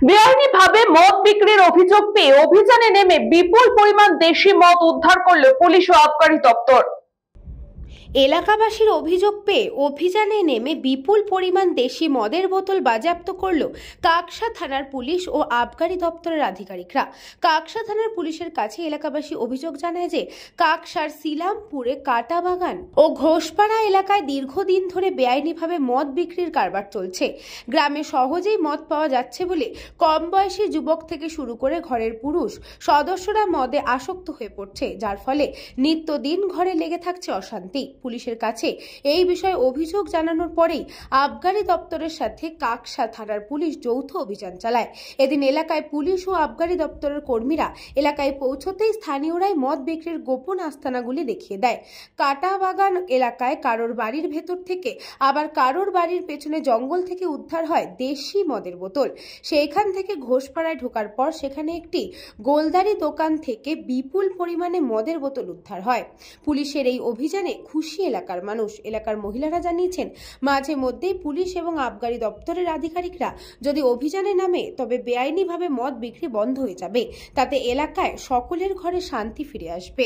বেআইনিভাবে মদ বিক্রির অভিযোগ পেয়ে অভিযানে নেমে বিপুল পরিমাণ দেশি মদ উদ্ধার করল পুলিশ ও আবকারি দপ্তর। এলাকাবাসীর অভিযোগ পেয়ে অভিযানে নেমে বিপুল পরিমাণ দেশি মদের বোতল বাজেয়াপ্ত করল কাকসা থানার পুলিশ ও আবকারি দপ্তরের আধিকারিকরা। কাকসা থানার পুলিশের কাছে এলাকাবাসী অভিযোগ জানায় যে কাকসার সিলামপুরে কাটাবাগান ও ঘোষপাড়া এলাকায় দীর্ঘদিন ধরে বেআইনিভাবে মদ বিক্রির কারবার চলছে। গ্রামে সহজেই মদ পাওয়া যাচ্ছে বলে কম বয়সী যুবক থেকে শুরু করে ঘরের পুরুষ সদস্যরা মদে আসক্ত হয়ে পড়ছে, যার ফলে নিত্যদিন ঘরে লেগে থাকছে অশান্তি। পুলিশের কাছে এই বিষয়ে অভিযোগ জানানোর পরেই আবকারি দপ্তরের সাথে কাকসা থানার পুলিশ যৌথ অভিযান চালায়। এদিন এলাকায় পুলিশ ও আবকারি দপ্তরের কর্মীরা এলাকায় পৌঁছতেই স্থানীয়রাই মদ বিক্রির গোপন আস্তানাগুলি দেখিয়ে দেয়। কাটাবাগান এলাকায় কারোর বাড়ির ভেতর থেকে আবার কারোর বাড়ির পেছনে জঙ্গল থেকে উদ্ধার হয় দেশি মদের বোতল। সেইখান থেকে ঘোষপাড়ায় ঢোকার পর সেখানে একটি গোলদারি দোকান থেকে বিপুল পরিমাণে মদের বোতল উদ্ধার হয়। পুলিশের এই অভিযানে খুশি এলাকার মানুষ। এলাকার মহিলারা জানিয়েছেন, মাঝে মধ্যেই পুলিশ এবং আবকারি দপ্তরের আধিকারিকরা যদি অভিযানে নামে তবে বেআইনিভাবে মদ বিক্রি বন্ধ হয়ে যাবে, তাতে এলাকায় সকলের ঘরে শান্তি ফিরে আসবে।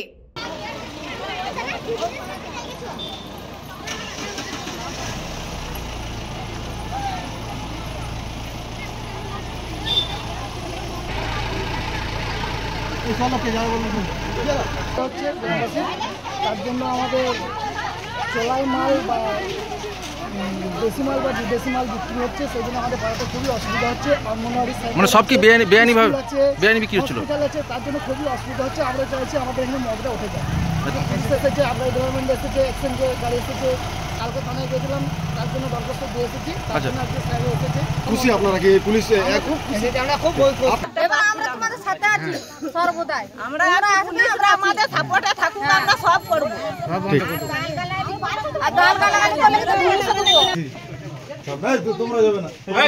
তার জন্য আমাদের চোলাই মাল বা দেশি মাল বা বিদেশি মাল বিক্রি হচ্ছে, সেই জন্য আমাদের পাড়াতে খুবই অসুবিধা হচ্ছে। মানে সব কি বেআইনি বিক্রি হচ্ছিল, তার জন্য খুবই অসুবিধা হচ্ছে। আমরা চাইছি আমাদের এখানে মদটা উঠে যায়। এসেছে আপনার গভর্নমেন্ট এসেছে, এক্সচেঞ্জে গাড়ি এসেছে, কালকে থানায় গিয়েছিলাম, তার জন্য দরখাস্ত দিয়ে এসেছি। তার জন্য আজকে স্যার এসেছে। খুশি আপনারা কি পুলিশ? আমরা খুব আমরা তোমাদের সাথে আছি সর্বদাই। আমরা আমাদের সাপোর্টে থাকুক, আমরা সব করবো। আর গালাগালি করলে তো পুলিশ দেবো। তোমরা যাবে না, আমরা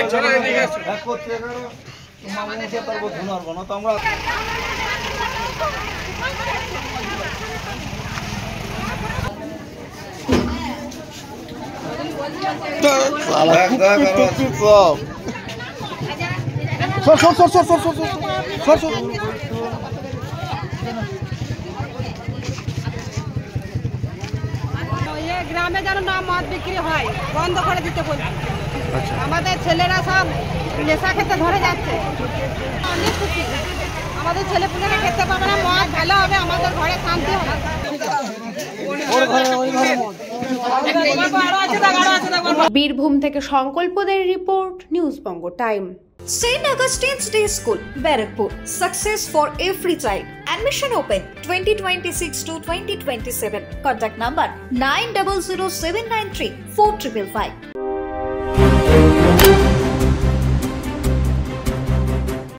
গ্রামে যেন না মদ বিক্রি হয়, বন্ধ করে দিতে বলছি। আমাদের ছেলেরা সব নেশা খেতে ধরে যাচ্ছে। অনেক খুশি, আমাদের ছেলেপুলেরা খেতে পাবে না, মদ ভালো হবে, আমাদের ঘরে শান্তি হবে। বীরভূম থেকে সংকল্পদের report, news Banga time. St. Augustine's Day School, Barakpur. Success for every child. Admission open 2026 to 2027. Contact number 900793 4555.